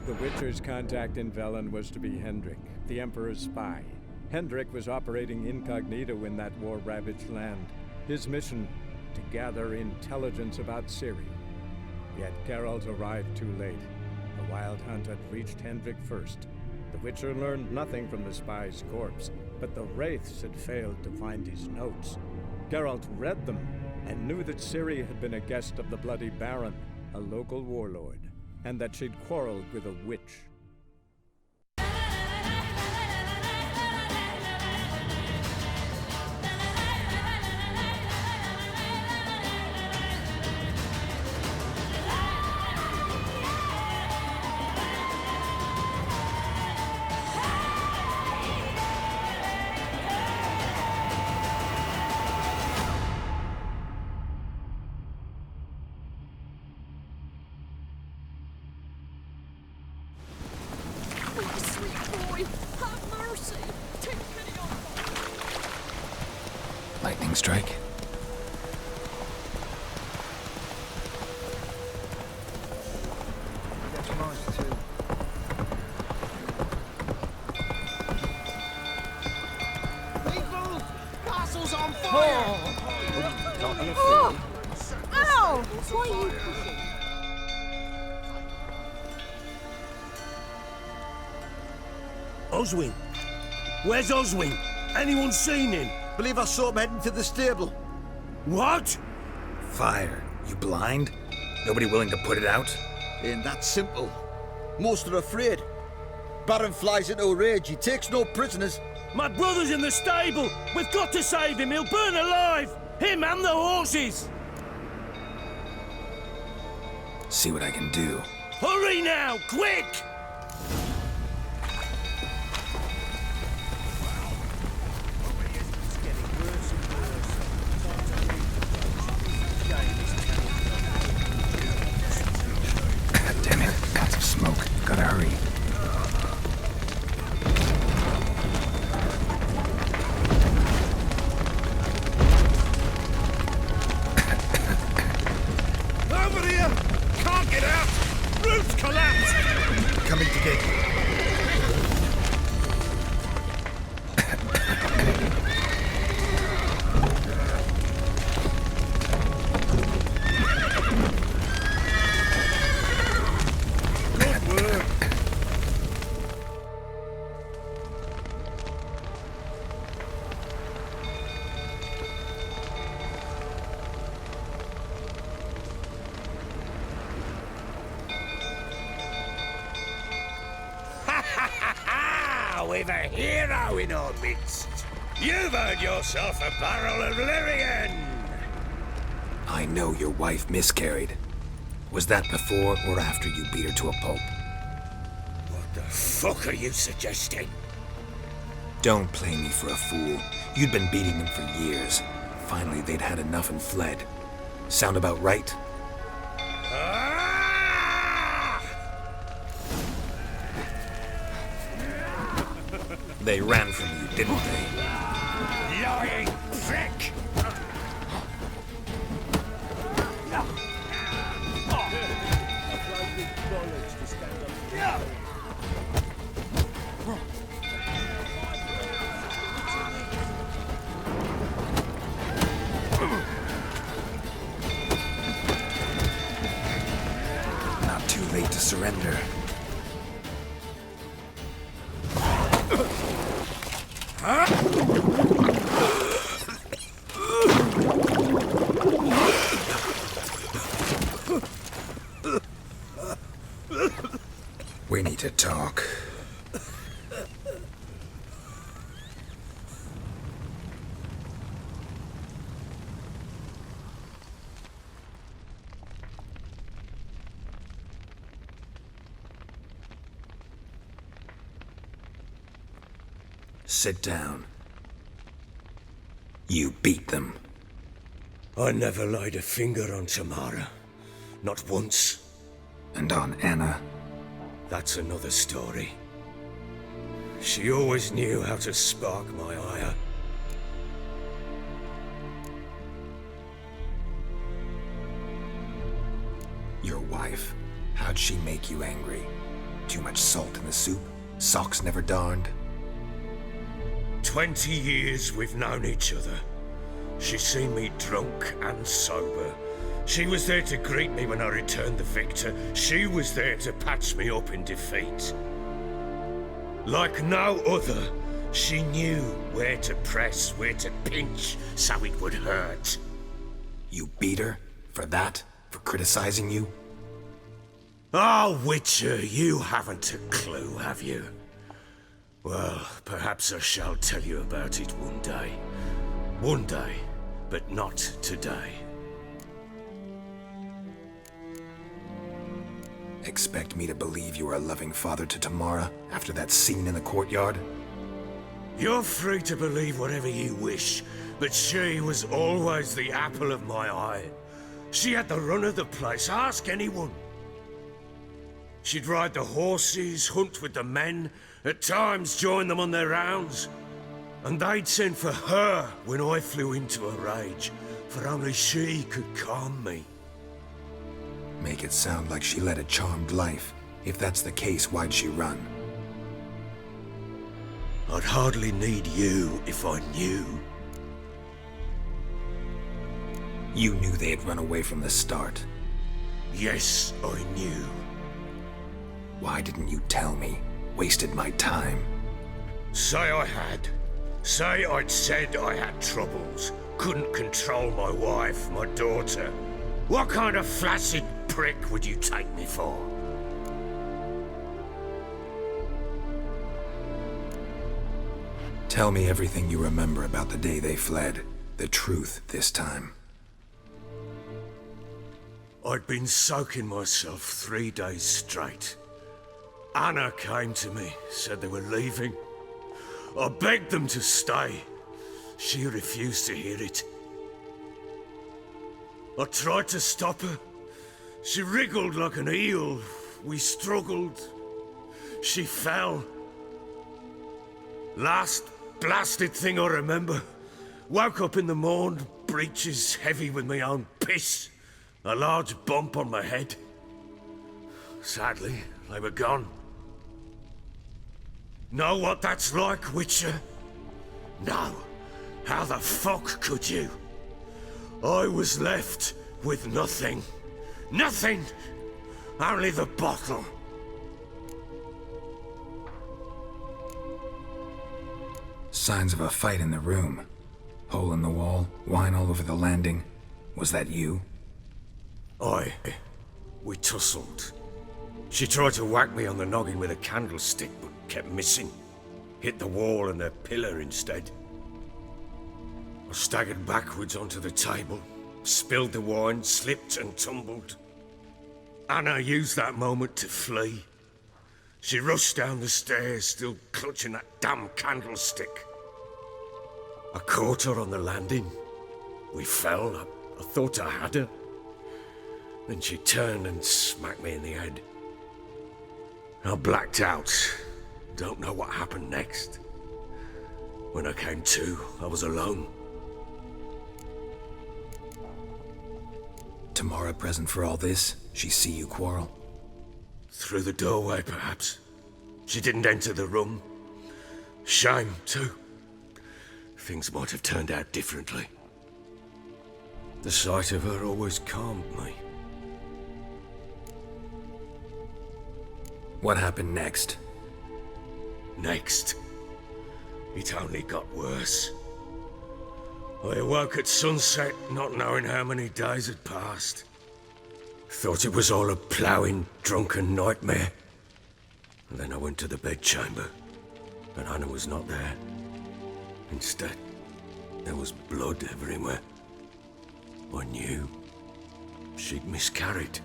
The Witcher's contact in Velen was to be Hendrik, the Emperor's spy. Hendrik was operating incognito in that war-ravaged land. His mission, to gather intelligence about Ciri. Yet Geralt arrived too late. The Wild Hunt had reached Hendrik first. The Witcher learned nothing from the spy's corpse, but the Wraiths had failed to find his notes. Geralt read them and knew that Ciri had been a guest of the Bloody Baron, a local warlord, and that she'd quarreled with a witch. Lightning strike. That's nice too. People! Castle's on fire! Oh! Ow! Why are you pushing? Oswin! Where's Oswin? Anyone seen him? Believe I saw him heading to the stable. What? Fire. You blind? Nobody willing to put it out? Ain't that simple. Most are afraid. Baron flies into a rage. He takes no prisoners. My brother's in the stable! We've got to save him! He'll burn alive! Him and the horses! See what I can do. Hurry now! Quick! Damn it. Lots of smoke. Gotta hurry. Over here! Can't get out! Roof's collapsed! Coming to get you. We've a hero in our midst. You've earned yourself a barrel of Lyrian. I know your wife miscarried. Was that before or after you beat her to a pulp? What the fuck are you suggesting? Don't play me for a fool. You'd been beating them for years. Finally, they'd had enough and fled. Sound about right? They ran from you, didn't they? Lying prick! Not too late to surrender. We need to talk. Sit down. You beat them. I never laid a finger on Tamara. Not once. And on Anna. That's another story. She always knew how to spark my ire. Your wife. How'd she make you angry? Too much salt in the soup? Socks never darned? 20 years we've known each other. She's seen me drunk and sober. She was there to greet me when I returned the victor. She was there to patch me up in defeat. Like no other, she knew where to press, where to pinch, so it would hurt. You beat her? For that? For criticizing you? Oh, Witcher, you haven't a clue, have you? Well, perhaps I shall tell you about it one day. One day, but not today. Expect me to believe you are a loving father to Tamara after that scene in the courtyard? You're free to believe whatever you wish, but she was always the apple of my eye. She had the run of the place, ask anyone. She'd ride the horses, hunt with the men, at times join them on their rounds. And they'd send for her when I flew into a rage, for only she could calm me. Make it sound like she led a charmed life. If that's the case, why'd she run? I'd hardly need you if I knew. You knew they had run away from the start. Yes, I knew. Why didn't you tell me? Wasted my time. Say I had. Say I'd said I had troubles. Couldn't control my wife, my daughter. What kind of flaccid prick would you take me for? Tell me everything you remember about the day they fled. The truth this time. I'd been soaking myself 3 days straight. Anna came to me, said they were leaving. I begged them to stay. She refused to hear it. I tried to stop her. She wriggled like an eel. We struggled. She fell. Last blasted thing I remember. Woke up in the morn, breeches heavy with my own piss. A large bump on my head. Sadly, they were gone. Know what that's like, Witcher? No. How the fuck could you? I was left with nothing. Nothing! Only the bottle. Signs of a fight in the room. Hole in the wall, wine all over the landing. Was that you? We tussled. She tried to whack me on the noggin with a candlestick, but kept missing. Hit the wall and a pillar instead. I staggered backwards onto the table, spilled the wine, slipped and tumbled. Anna used that moment to flee. She rushed down the stairs, still clutching that damn candlestick. I caught her on the landing. We fell. I thought I had her. Then she turned and smacked me in the head. I blacked out. Don't know what happened next. When I came to, I was alone. Tamara present for all this? She see you quarrel? Through the doorway, perhaps. She didn't enter the room. Shame, too. Things might have turned out differently. The sight of her always calmed me. What happened next? Next, it only got worse. I awoke at sunset, not knowing how many days had passed. Thought it was all a ploughing, drunken nightmare. And then I went to the bedchamber, but Anna was not there. Instead, there was blood everywhere. I knew she'd miscarried.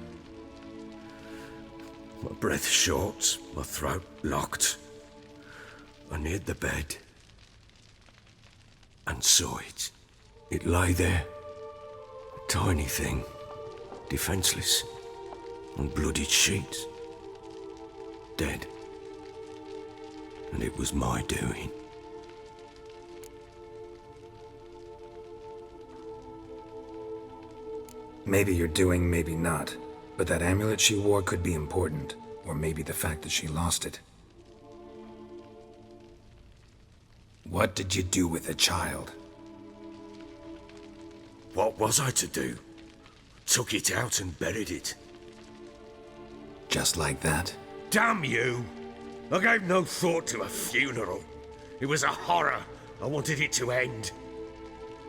My breath short, my throat locked. I neared the bed and saw it. It lay there, a tiny thing, defenseless, on bloodied sheets, dead. And it was my doing. Maybe you're doing, maybe not. But that amulet she wore could be important. or maybe the fact that she lost it. What did you do with the child? What was I to do? Took it out and buried it. Just like that? Damn you! I gave no thought to a funeral. It was a horror. I wanted it to end.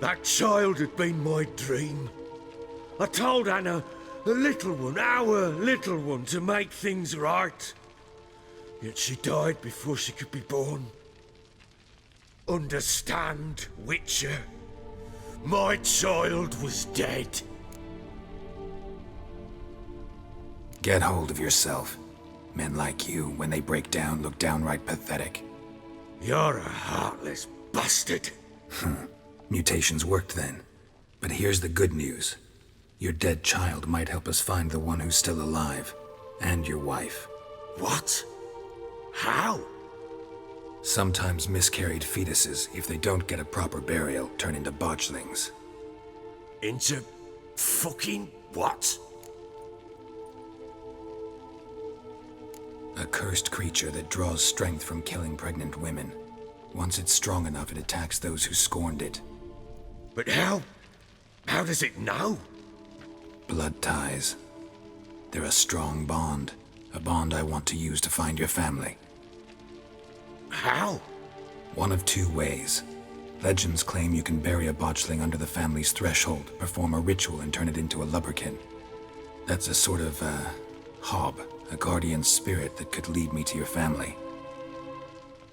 That child had been my dream. I told Anna, the little one, our little one, to make things right. Yet she died before she could be born. Understand, Witcher? My child was dead. Get hold of yourself. Men like you, when they break down, look downright pathetic. You're a heartless bastard. Mutations worked then. But here's the good news. Your dead child might help us find the one who's still alive. And your wife. What? How? Sometimes miscarried fetuses, if they don't get a proper burial, turn into botchlings. Into fucking what? A cursed creature that draws strength from killing pregnant women. Once it's strong enough, it attacks those who scorned it. But how? How does it know? Blood ties. They're a strong bond. A bond I want to use to find your family. How? One of two ways. Legends claim you can bury a botchling under the family's threshold, perform a ritual, and turn it into a lubberkin. That's a sort of, hob, a guardian spirit that could lead me to your family.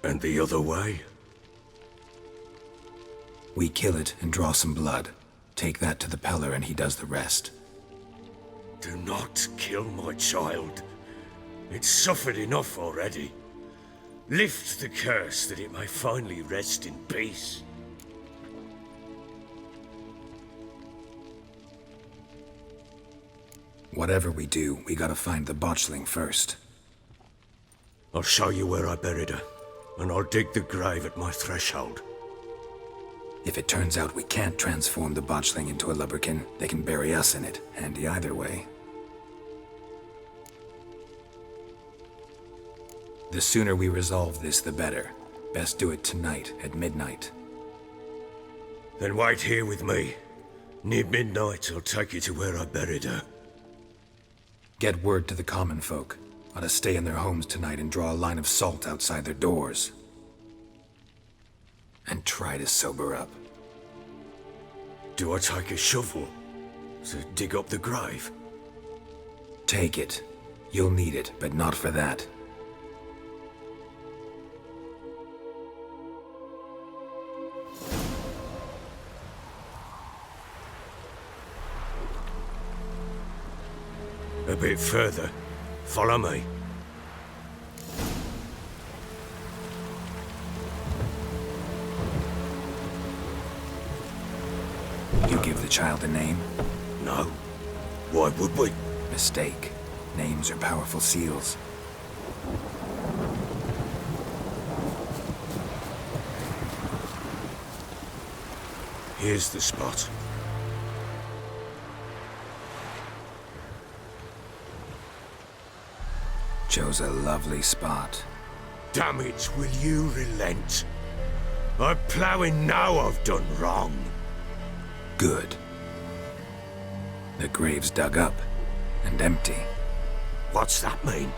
And the other way? We kill it and draw some blood. Take that to the Peller and he does the rest. Do not kill my child. It's suffered enough already. Lift the curse that it may finally rest in peace. Whatever we do, we gotta find the botchling first. I'll show you where I buried her, and I'll dig the grave at my threshold. If it turns out we can't transform the botchling into a lubberkin, they can bury us in it. Handy either way. The sooner we resolve this, the better. Best do it tonight, at midnight. Then wait here with me. Near midnight, I'll take you to where I buried her. Get word to the common folk. Ought to stay in their homes tonight and draw a line of salt outside their doors. And try to sober up. Do I take a shovel to dig up the grave? Take it. You'll need it, but not for that. A bit further. Follow me. You give the child a name? No. Why would we? Mistake. Names are powerful seals. Here's the spot. Chose a lovely spot. Damn it, will you relent? I'm ploughing now I've done wrong. Good. The grave's dug up and empty. What's that mean?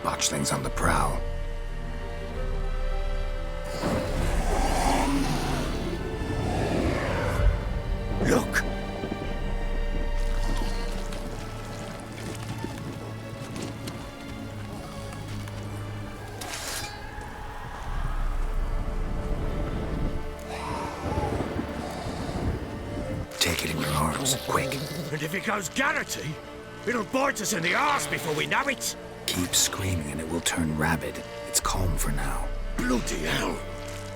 Botchling's on the prowl. Look! Take it in your arms, quick. And if it goes Garrity, it'll bite us in the arse before we know it. Keep screaming and it will turn rabid. It's calm for now. Bloody hell!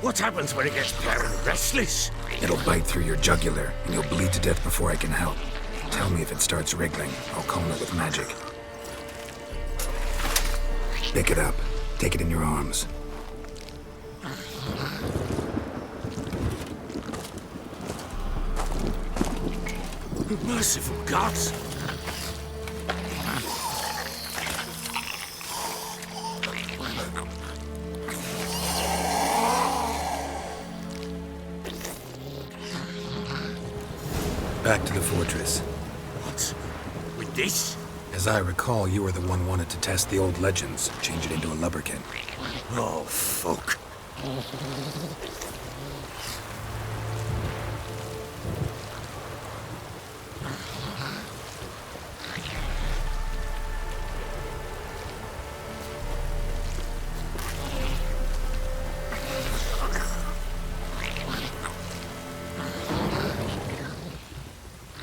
What happens when it gets pale and restless? It'll bite through your jugular, and you'll bleed to death before I can help. Tell me if it starts wriggling. I'll calm it with magic. Pick it up. Take it in your arms. Merciful gods! back to the fortress. What? With this? As I recall, you were the one wanted to test the old legends, change it into a lubberkin. Oh, fuck.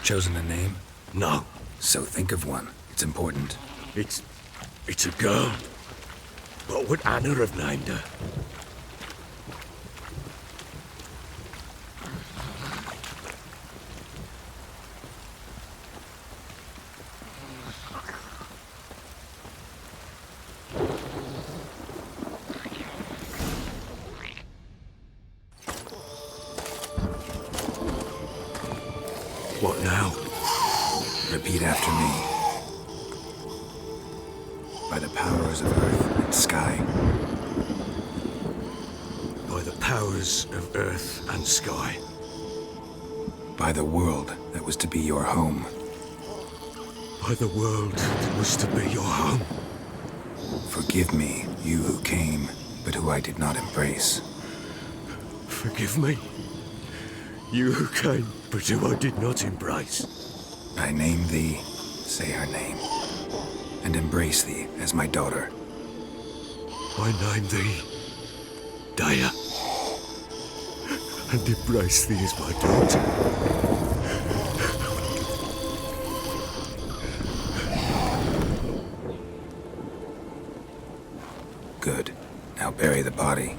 Chosen a name? No. So think of one. It's important. It's a girl. What would Anna have named her? What now? Repeat after me. By the powers of earth and sky. By the powers of earth and sky. By the world that was to be your home. By the world that was to be your home. Forgive me, you who came, but who I did not embrace. Forgive me. You who came, but who I did not embrace. I name thee, say her name, and embrace thee as my daughter. I name thee Daya, and embrace thee as my daughter. Good. Now bury the body.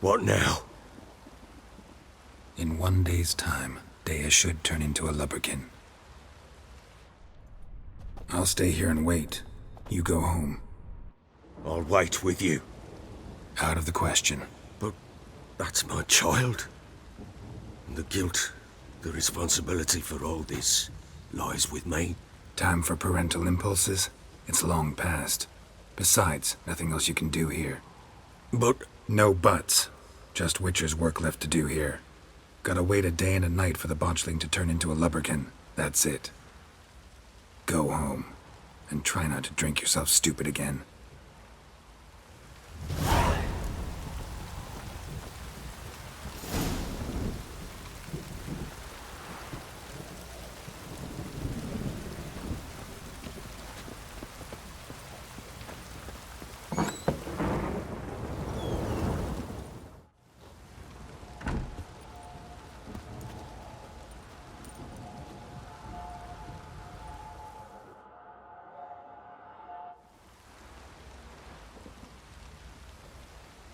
What now? In 1 day's time, Daya should turn into a lubberkin. I'll stay here and wait. You go home. I'll wait with you. Out of the question. But that's my child. And the guilt, the responsibility for all this lies with me. Time for parental impulses? It's long past. Besides, nothing else you can do here. But No buts. Just Witcher's work left to do here. Gotta wait a day and a night for the botchling to turn into a lubberkin. That's it. Go home. And try not to drink yourself stupid again.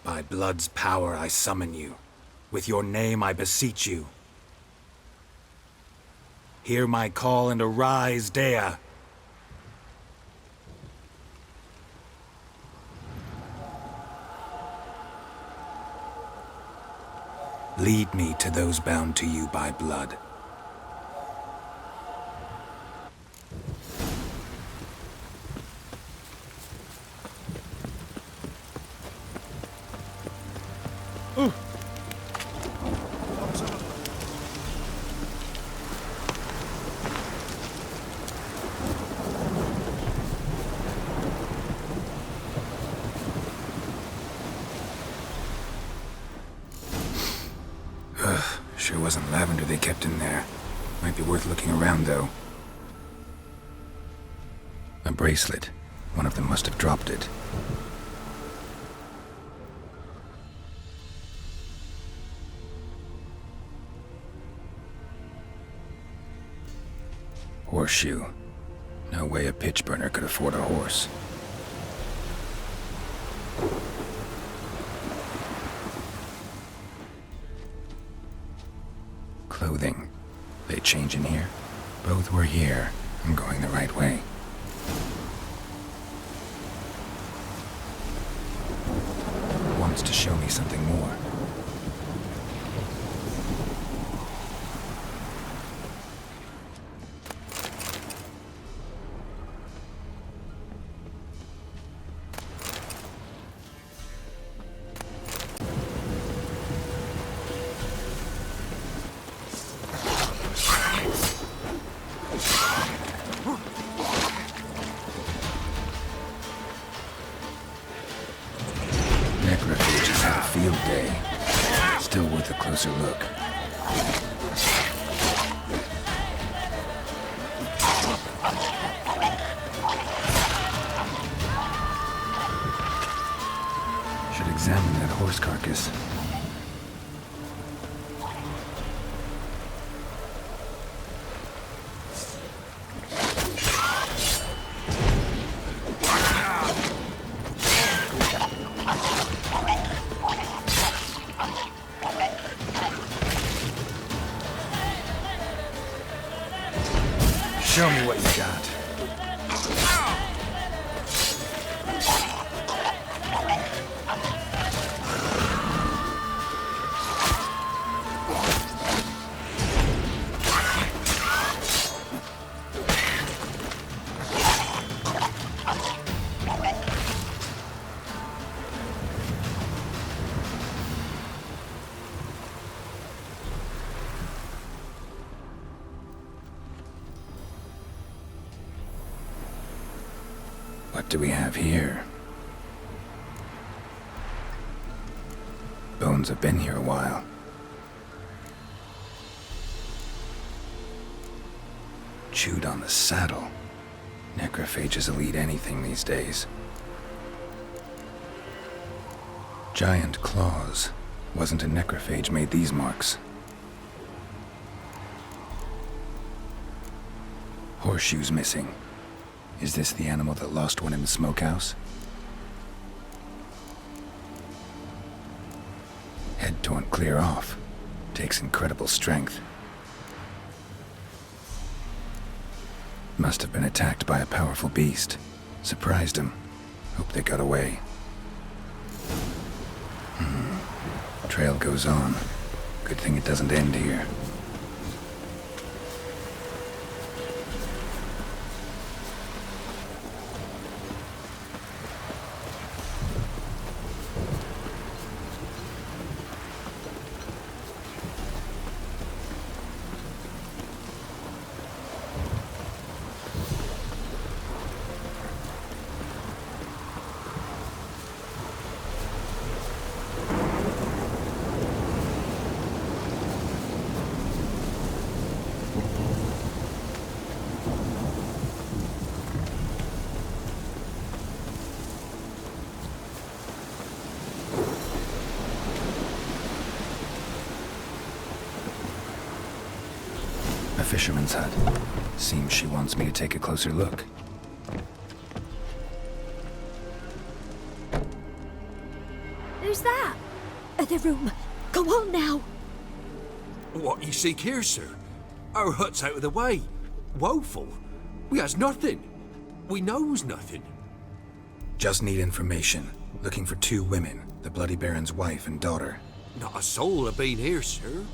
By blood's power I summon you. With your name I beseech you. Hear my call and arise, Dea. Lead me to those bound to you by blood. Sure wasn't lavender they kept in there. Might be worth looking around, though. A bracelet. One of them must have dropped it. Horseshoe. No way a pitch burner could afford a horse. Clothing. They change in here? Both were here. I'm going the right way. Wants to show me something more. Necrophages had a field day. Still worth a closer look. Should examine that horse carcass. Show me what you got. What do we have here? Bones have been here a while. Chewed on the saddle. Necrophages will eat anything these days. Giant claws. Wasn't a necrophage made these marks. Horseshoes missing. Is this the animal that lost one in the smokehouse? Head torn clear off. Takes incredible strength. Must have been attacked by a powerful beast. Surprised him. Hope they got away. Trail goes on. Good thing it doesn't end here. A fisherman's hut. Seems she wants me to take a closer look. Who's that? The room. Go on now. What you seek here, sir? Our hut's out of the way. Woeful. We has nothing. We knows nothing. Just need information. Looking for 2 women, the Bloody Baron's wife and daughter. Not a soul have been here, sir.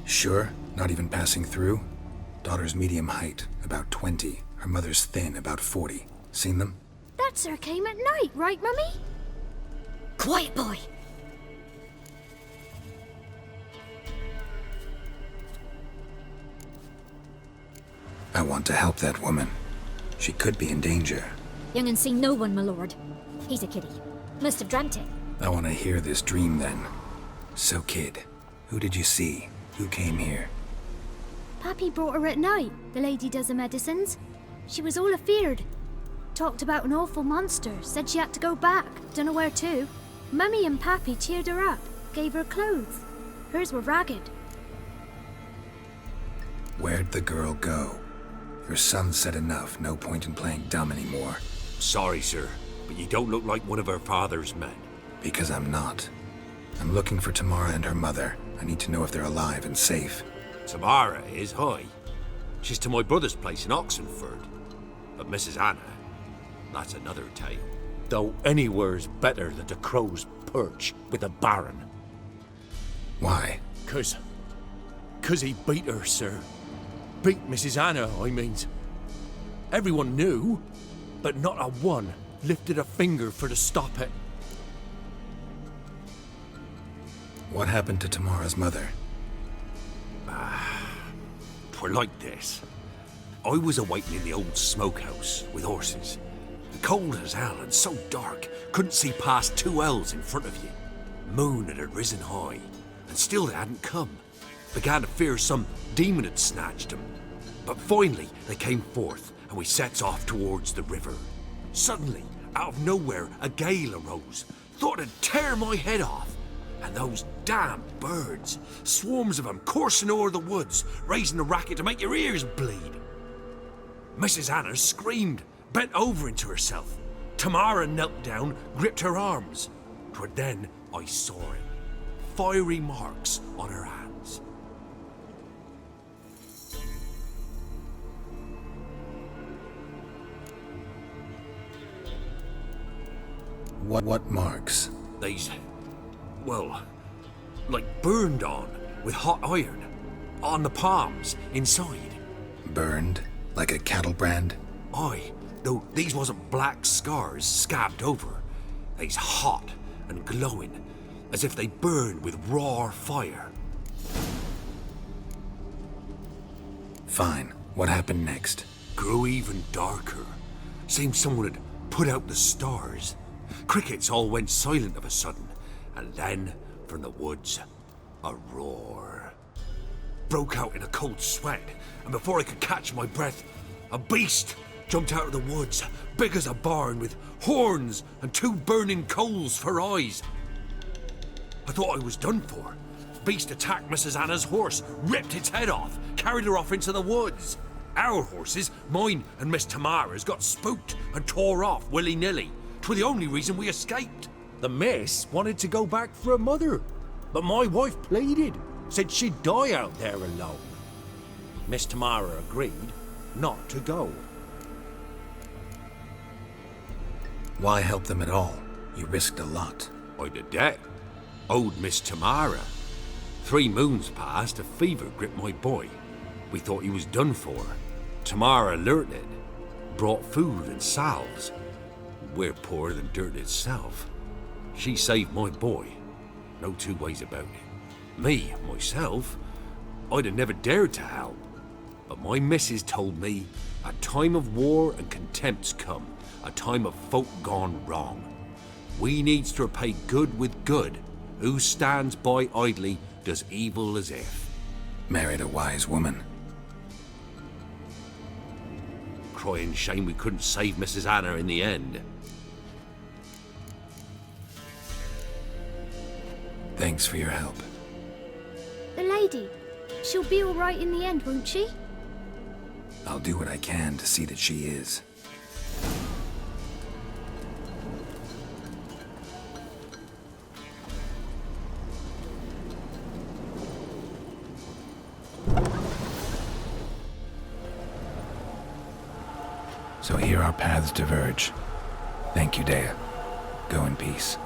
Sure? Not even passing through? Daughter's medium height, about 20. Her mother's thin, about 40. Seen them? That sir came at night, right, Mummy? Quiet, boy. I want to help that woman. She could be in danger. Young and seen no one, my lord. He's a kiddie. Must have dreamt it. I want to hear this dream then. So, kid, who did you see? Who came here? Pappy brought her at night. The lady does the medicines. She was all afeared. Talked about an awful monster. Said she had to go back. Don't know where to. Mummy and Pappy cheered her up. Gave her clothes. Hers were ragged. Where'd the girl go? Your son said enough. No point in playing dumb anymore. Sorry, sir, but you don't look like one of her father's men. Because I'm not. I'm looking for Tamara and her mother. I need to know if they're alive and safe. Tamara is high. She's to my brother's place in Oxenford. But Mrs. Anna, that's another tale. Though anywhere's better than the crow's perch with the Baron. Why? 'Cause he beat her, sir. Beat Mrs. Anna, I means. Everyone knew, but not a one lifted a finger for to stop it. What happened to Tamara's mother? 'Twere like this. I was awaiting in the old smokehouse with horses. Cold as hell and so dark, couldn't see past 2 ells in front of you. Moon had risen high, and still they hadn't come. Began to fear some demon had snatched them. But finally they came forth, and we sets off towards the river. Suddenly, out of nowhere, a gale arose. Thought it'd tear my head off. And those damn birds, swarms of them coursing o'er the woods, raising a racket to make your ears bleed. Mrs. Anna screamed, bent over into herself. Tamara knelt down, gripped her arms. 'Twere then I saw it. Fiery marks on her hands. What marks? They's, well, like burned on with hot iron. On the palms, inside. Burned? Like a cattle brand? Aye, though these wasn't black scars scabbed over. They's hot and glowing, as if they burned with raw fire. Fine. What happened next? Grew even darker. Seemed someone had put out the stars. Crickets all went silent of a sudden, and then, from the woods, a roar. Broke out in a cold sweat, and before I could catch my breath, a beast jumped out of the woods, big as a barn, with horns and 2 burning coals for eyes. I thought I was done for. Beast attacked Mrs. Anna's horse, ripped its head off, carried her off into the woods. Our horses, mine and Miss Tamara's, got spooked and tore off willy-nilly. 'Twere the only reason we escaped. The miss wanted to go back for her mother, but my wife pleaded, said she'd die out there alone. Miss Tamara agreed not to go. Why help them at all? You risked a lot. I'd a debt. Owed Miss Tamara. 3 moons passed, a fever gripped my boy. We thought he was done for. Tamara learnt it. Brought food and salves. We're poorer than dirt itself. She saved my boy. No 2 ways about it. Me, myself, I'd have never dared to help. But my missus told me a time of war and contempt's come. A time of folk gone wrong. We needs to repay good with good. Who stands by idly does evil as if. Married a wise woman. Crying shame we couldn't save Mrs. Anna in the end. Thanks for your help. The lady, she'll be all right in the end, won't she? I'll do what I can to see that she is. So here our paths diverge. Thank you, Dea. Go in peace.